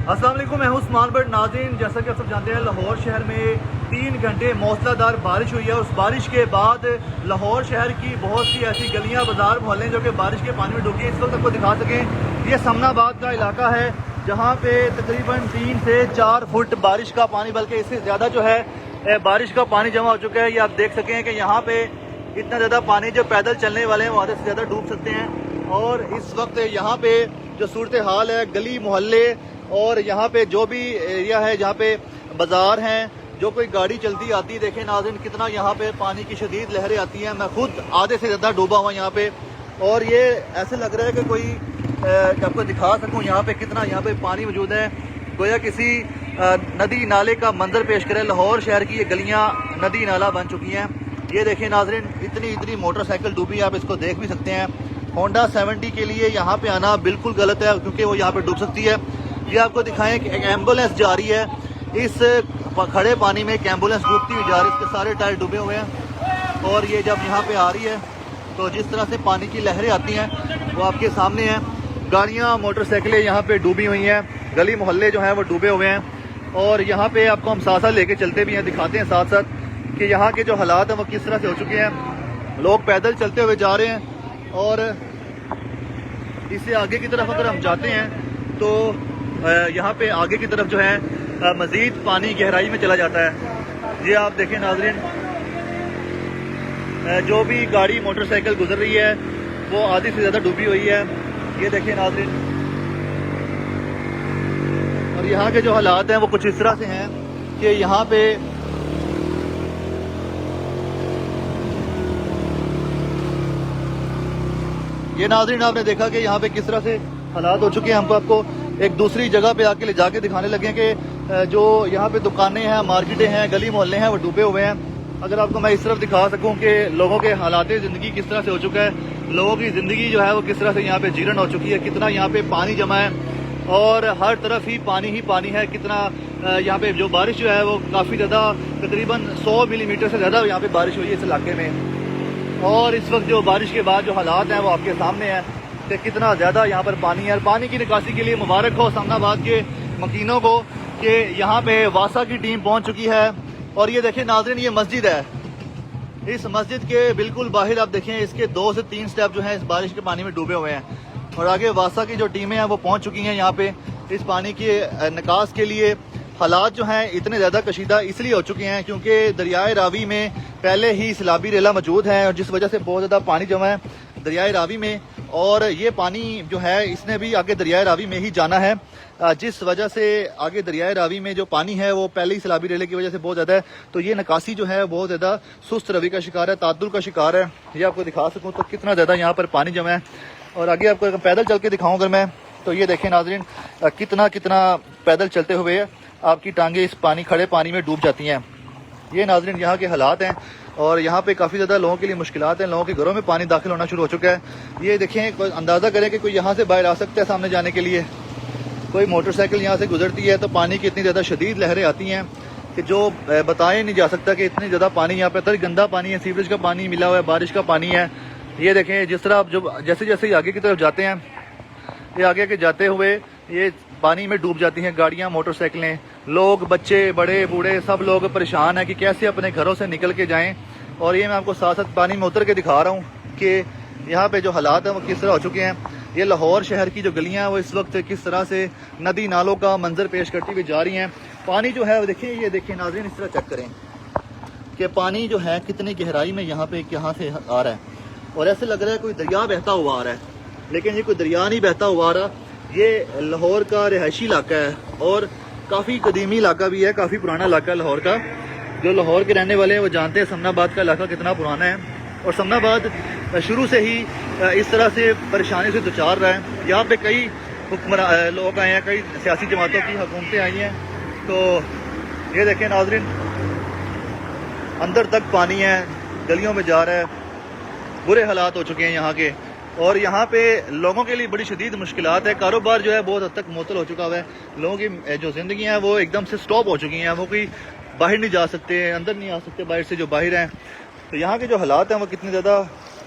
अस्सलाम वालेकुम, मैं हूं उस्मान बट। नाज़रीन, जैसा कि आप सब जानते हैं, लाहौर शहर में 3 घंटे मौसलाधार बारिश हुई है। उस बारिश के बाद लाहौर शहर की बहुत सी ऐसी गलियां, बाजार, मोहल्ले जो कि बारिश के पानी में डूबी हैं। इस वक्त आपको दिखा सकें, ये समनाबाद का इलाका है जहाँ पे तकरीबन 3 से 4 फुट बारिश का पानी, बल्कि इससे ज़्यादा जो है बारिश का पानी जमा हो चुका है। ये आप देख सकें कि यहाँ पे इतना ज़्यादा पानी, जो पैदल चलने वाले हैं वो आधे से ज़्यादा डूब सकते हैं। और इस वक्त यहाँ पे जो सूरत हाल है, गली मोहल्ले और यहाँ पे जो भी एरिया है जहाँ पे बाजार हैं, जो कोई गाड़ी चलती आती, देखें नाज़रीन कितना यहाँ पे पानी की शदीद लहरें आती हैं। मैं खुद आधे से ज़्यादा डूबा हुआ यहाँ पे, और ये ऐसे लग रहा है कि कोई आपको दिखा सकूँ यहाँ पे कितना यहाँ पे पानी मौजूद है, गोया किसी नदी नाले का मंजर पेश करे। लाहौर शहर की ये गलियाँ नदी नाला बन चुकी हैं। ये देखें नाज़रीन, इतनी मोटरसाइकिल डूबी, आप इसको देख भी सकते हैं। होंडा 70 के लिए यहाँ पे आना बिल्कुल गलत है, क्योंकि वो यहाँ पे डूब सकती है। ये आपको दिखाएं कि एक एम्बुलेंस जा रही है, इस खड़े पानी में एक एम्बुलेंस डूबती हुई जा रही है, इसके सारे टायर डूबे हुए हैं। और ये जब यहाँ पे आ रही है तो जिस तरह से पानी की लहरें आती हैं वो आपके सामने हैं। गाड़ियाँ, मोटरसाइकिलें यहाँ पे डूबी हुई हैं, गली मोहल्ले जो हैं वो डूबे हुए हैं। और यहाँ पे आपको हम साथ साथ लेके चलते भी हैं, दिखाते हैं साथ साथ कि यहाँ के जो हालात हैं वो किस तरह से हो चुके हैं। लोग पैदल चलते हुए जा रहे हैं, और इससे आगे की तरफ अगर हम जाते हैं तो यहाँ पे आगे की तरफ जो है मज़ीद पानी गहराई में चला जाता है। ये आप देखें नाज़रीन, जो भी गाड़ी मोटरसाइकिल गुजर रही है वो आधी से ज़्यादा डूबी हुई है। ये देखें नाज़रीन, और यहाँ के जो हालात हैं वो कुछ इस तरह से हैं कि यहाँ पे ये नाज़रीन आपने देखा कि यहाँ पे किस तरह से हालात हो चुके हैं। हमको आपको एक दूसरी जगह पे आके ले जाके दिखाने लगे कि जो यहाँ पे दुकानें हैं, मार्केटें हैं, गली मोहल्ले हैं वो डूबे हुए हैं। अगर आपको मैं इस तरफ दिखा सकूं कि लोगों के हालात ज़िंदगी किस तरह से हो चुका है, लोगों की ज़िंदगी जो है वो किस तरह से यहाँ पे जीर्ण हो चुकी है, कितना यहाँ पे पानी जमा है और हर तरफ ही पानी है। कितना यहाँ पे जो बारिश जो है वो काफ़ी ज़्यादा, तकरीबन 100 मिलीमीटर से ज़्यादा यहाँ पे बारिश हुई है इस इलाके में। और इस वक्त जो बारिश के बाद जो हालात हैं वो आपके सामने हैं कि कितना ज़्यादा यहाँ पर पानी है। पानी की निकासी के लिए मुबारक हो समनाबाद के मकीनों को कि यहाँ पे वासा की टीम पहुँच चुकी है। और ये देखें नाज़रीन, ये मस्जिद है, इस मस्जिद के बिल्कुल बाहर आप देखें, इसके 2 से 3 स्टेप जो हैं इस बारिश के पानी में डूबे हुए हैं। और आगे वासा की जो टीमें हैं वो पहुँच चुकी हैं यहाँ पे इस पानी के निकास के लिए। हालात जो हैं इतने ज़्यादा कशीदा इसलिए हो चुके हैं क्योंकि दरियाए रावी में पहले ही सैलाबी रेला मौजूद है, और जिस वजह से बहुत ज़्यादा पानी जमा है दरियाए रावी में। और ये पानी जो है इसने भी आगे दरियाए रावी में ही जाना है, जिस वजह से आगे दरियाए रावी में जो पानी है वो पहले ही सैलाबी रेले की वजह से बहुत ज़्यादा है। तो ये निकासी जो है बहुत ज़्यादा सुस्त रवि का शिकार है, ताद्दुल का शिकार है। ये आपको दिखा सकूँ तो कितना ज़्यादा यहाँ पर पानी जमा है। और आगे आपको पैदल चल के दिखाऊँ अगर मैं, तो ये देखें नाज़रीन, कितना पैदल चलते हुए आपकी टांगे इस खड़े पानी में डूब जाती हैं। ये नाज़रीन यहाँ के हालात हैं, और यहाँ पे काफ़ी ज़्यादा लोगों के लिए मुश्किलात हैं। लोगों के घरों में पानी दाखिल होना शुरू हो चुका है। ये देखें, अंदाज़ा करें कि कोई यहाँ से बाहर आ सकता है सामने जाने के लिए। कोई मोटरसाइकिल यहाँ से गुजरती है तो पानी की इतनी ज़्यादा शदीद लहरें आती हैं कि जो बताया नहीं जा सकता कि इतनी ज़्यादा पानी यहाँ पे। तर गंदा पानी है, सीवरेज का पानी मिला हुआ है, बारिश का पानी है। ये देखें, जिस तरह आप जैसे जैसे आगे की तरफ जाते हैं, ये आगे के जाते हुए ये पानी में डूब जाती हैं गाड़ियाँ, मोटरसाइकिलें, लोग, बच्चे, बड़े बूढ़े, सब लोग परेशान हैं कि कैसे अपने घरों से निकल के जाएं। और ये मैं आपको साथ साथ पानी में उतर के दिखा रहा हूँ कि यहाँ पे जो हालात हैं वो किस तरह हो चुके हैं। ये लाहौर शहर की जो गलियाँ हैं वो इस वक्त किस तरह से नदी नालों का मंजर पेश करती हुई जा रही हैं। पानी जो है वो देखिए, ये देखिए नाज़रीन, इस तरह चेक करें कि पानी जो है कितनी गहराई में यहाँ से आ रहा है, और ऐसे लग रहा है कोई दरिया बहता हुआ आ रहा है, लेकिन ये कोई दरिया नहीं बहता हुआ आ रहा। ये लाहौर का रिहायशी इलाका है और काफ़ी कदीमी इलाका भी है, काफ़ी पुराना इलाका है लाहौर का। जो लाहौर के रहने वाले हैं वो जानते हैं समनाबाद का इलाका कितना पुराना है, और समनाबाद शुरू से ही इस तरह से परेशानी से दुचार रहा है। यहाँ पे कई लोग आए हैं, कई सियासी जमातों की हुकूमतें आई हैं। तो ये देखें नाज़रीन, अंदर तक पानी है, गलियों में जा रहा है, बुरे हालात हो चुके हैं यहाँ के। और यहाँ पे लोगों के लिए बड़ी शदीद मुश्किलात है। कारोबार जो है बहुत हद तक मुअत्तल हो चुका हुआ है। लोगों की जो ज़िंदगी है वो एकदम से स्टॉप हो चुकी हैं, वो कोई बाहर नहीं जा सकते, अंदर नहीं आ सकते बाहर से जो बाहर हैं। तो यहाँ के जो हालात हैं वो कितने ज़्यादा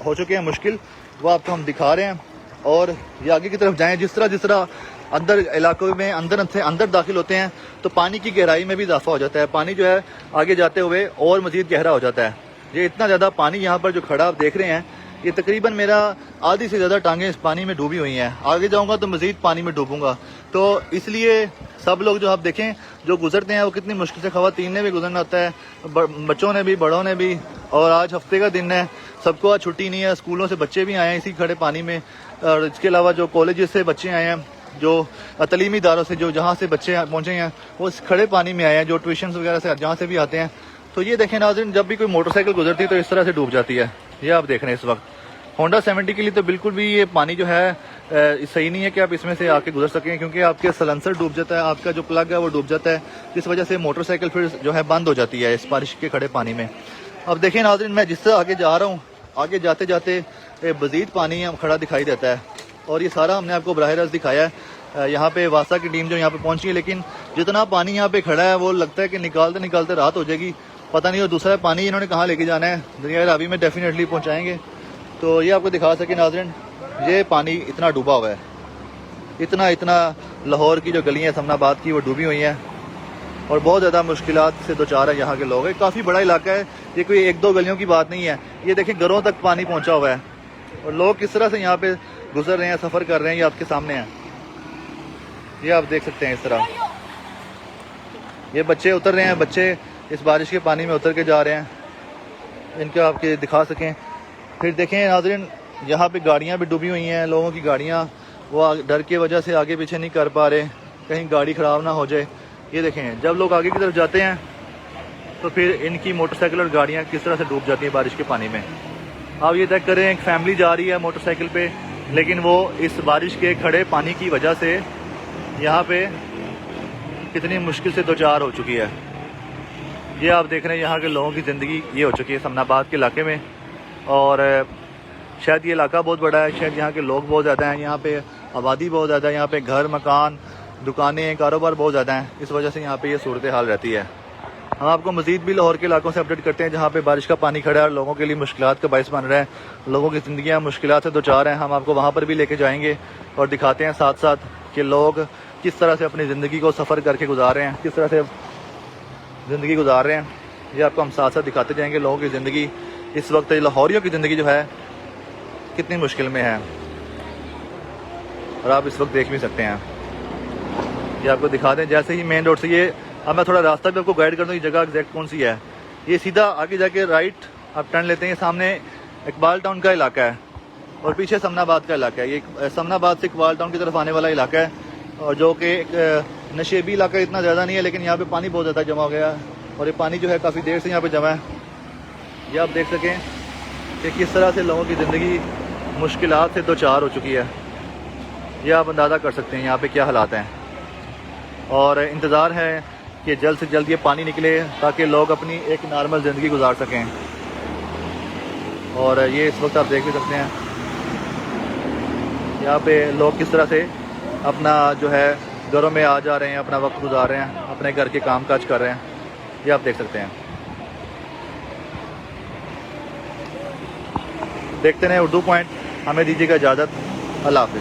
हो चुके हैं मुश्किल, वो आपको हम दिखा रहे हैं। और ये आगे की तरफ जाएं, जिस तरह अंदर इलाकों में अंदर दाखिल होते हैं तो पानी की गहराई में भी इजाफा हो जाता है। पानी जो है आगे जाते हुए और मजीद गहरा हो जाता है। ये इतना ज़्यादा पानी यहाँ पर जो खड़ा आप देख रहे हैं, ये तकरीबन मेरा आधी से ज़्यादा टांगें इस पानी में डूबी हुई हैं। आगे जाऊँगा तो मजीद पानी में डूबूंगा। तो इसलिए सब लोग जो आप देखें जो गुजरते हैं वो कितनी मुश्किल से, ख़वातीन ने भी गुजरना होता है, बच्चों ने भी, बड़ों ने भी। और आज हफ्ते का दिन है, सबको आज छुट्टी नहीं है, स्कूलों से बच्चे भी आए हैं इसी खड़े पानी में। और इसके अलावा जो कॉलेज से बच्चे आए हैं, जो तलीमी इदारों से जो जहाँ से बच्चे पहुँचे हैं वो इस खड़े पानी में आए हैं, जो ट्यूशन वगैरह से जहाँ से भी आते हैं। तो ये देखें नाज़रीन, जब भी कोई मोटरसाइकिल गुजरती है तो इस तरह से डूब जाती है। ये आप देख रहे हैं इस वक्त होंडा 70 के लिए तो बिल्कुल भी ये पानी जो है सही नहीं है कि आप इसमें से आके गुजर सकें, क्योंकि आपके सलेंसर डूब जाता है, आपका जो प्लग है वो डूब जाता है, जिस वजह से मोटरसाइकिल फिर जो है बंद हो जाती है इस बारिश के खड़े पानी में। अब देखें नाज़रीन, मैं जिससे आगे जा रहा हूँ, आगे जाते जाते मज़ीद पानी खड़ा दिखाई देता है। और ये सारा हमने आपको बराह रास्त दिखाया है। यहाँ पे वासा की टीम जो यहाँ पे पहुंची है, लेकिन जितना पानी यहाँ पे खड़ा है वो लगता है कि निकालते निकालते रात हो जाएगी, पता नहीं। और दूसरा पानी इन्होंने कहाँ लेके जाना है, दरिया रावी में डेफिनेटली पहुँचाएंगे। तो ये आपको दिखा सके नाज़रीन, ये पानी इतना डूबा हुआ है, इतना लाहौर की जो गलियाँ समनाबाद की वो डूबी हुई हैं और बहुत ज़्यादा मुश्किलात से दो चार है यहाँ के लोग। काफ़ी बड़ा इलाका है, ये कोई एक दो गलियों की बात नहीं है। ये देखें घरों तक पानी पहुँचा हुआ है और लोग किस तरह से यहाँ पे गुजर रहे हैं, सफ़र कर रहे हैं, ये आपके सामने है। ये आप देख सकते हैं इस तरह ये बच्चे उतर रहे हैं, बच्चे इस बारिश के पानी में उतर के जा रहे हैं, इनको आपके दिखा सकें। फिर देखें नाज़रीन, यहाँ पे गाड़ियाँ भी डूबी हुई हैं, लोगों की गाड़ियाँ वो डर की वजह से आगे पीछे नहीं कर पा रहे, कहीं गाड़ी ख़राब ना हो जाए। ये देखें, जब लोग आगे की तरफ जाते हैं तो फिर इनकी मोटरसाइकिल और गाड़ियाँ किस तरह से डूब जाती हैं बारिश के पानी में। आप ये तय करें, एक फैमिली जा रही है मोटरसाइकिल पे, लेकिन वो इस बारिश के खड़े पानी की वजह से यहाँ पे कितनी मुश्किल से दो चार हो चुकी है। ये आप देख रहे हैं यहाँ के लोगों की ज़िंदगी ये हो चुकी है समनाबाद के इलाके में। और शायद ये इलाका बहुत बड़ा है, शायद यहाँ के लोग बहुत ज़्यादा हैं, यहाँ पे आबादी बहुत ज़्यादा है, यहाँ पे घर मकान दुकानें कारोबार बहुत ज़्यादा हैं, इस वजह से यहाँ पे ये सूरत हाल रहती है। हम आपको मज़ीद भी लाहौर के इलाकों से अपडेट करते हैं जहाँ पे बारिश का पानी खड़ा है और लोगों के लिए मुश्किलात का बायस बन रहा है, लोगों की ज़िंदगियाँ मुश्किलात से दो चार हैं। हम आपको वहाँ पर भी लेके जाएंगे और दिखाते हैं साथ साथ कि लोग किस तरह से अपनी ज़िंदगी को सफ़र करके गुजार रहे हैं, किस तरह से ज़िंदगी गुजार रहे हैं। ये आपको हम साथ साथ दिखाते जाएंगे लोगों की ज़िंदगी इस वक्त, लाहौरियों की ज़िंदगी जो है कितनी मुश्किल में है, और आप इस वक्त देख भी सकते हैं। ये आपको दिखा दें, जैसे ही मेन रोड से ये, अब मैं थोड़ा रास्ता भी आपको गाइड कर दूँ, ये जगह एग्जैक्ट कौन सी है। ये सीधा आगे जाके राइट आप टर्न लेते हैं, सामने इकबाल टाउन का इलाका है और पीछे समनाबाद का इलाका है। ये समनाबाद से इकबाल टाउन की तरफ आने वाला इलाका है, और जो कि नशेबी इलाका इतना ज़्यादा नहीं है, लेकिन यहाँ पे पानी बहुत ज़्यादा जमा हो गया है और ये पानी जो है काफ़ी देर से यहाँ पे जमा है। ये आप देख सकें कि किस तरह से लोगों की ज़िंदगी मुश्किलात से दो चार हो चुकी है। ये आप अंदाज़ा कर सकते हैं यहाँ पे क्या हालात हैं, और इंतज़ार है कि जल्द से जल्द ये पानी निकले ताकि लोग अपनी एक नॉर्मल ज़िंदगी गुजार सकें। और ये इस वक्त आप देख भी सकते हैं यहाँ पे लोग किस तरह से अपना जो है घरों में आ जा रहे हैं, अपना वक्त गुजार रहे हैं, अपने घर के काम काज कर रहे हैं। ये आप देख सकते हैं। देखते रहें उर्दू पॉइंट। हमें दीजिएगा इजाज़त। अल्लाह हाफ़िज़।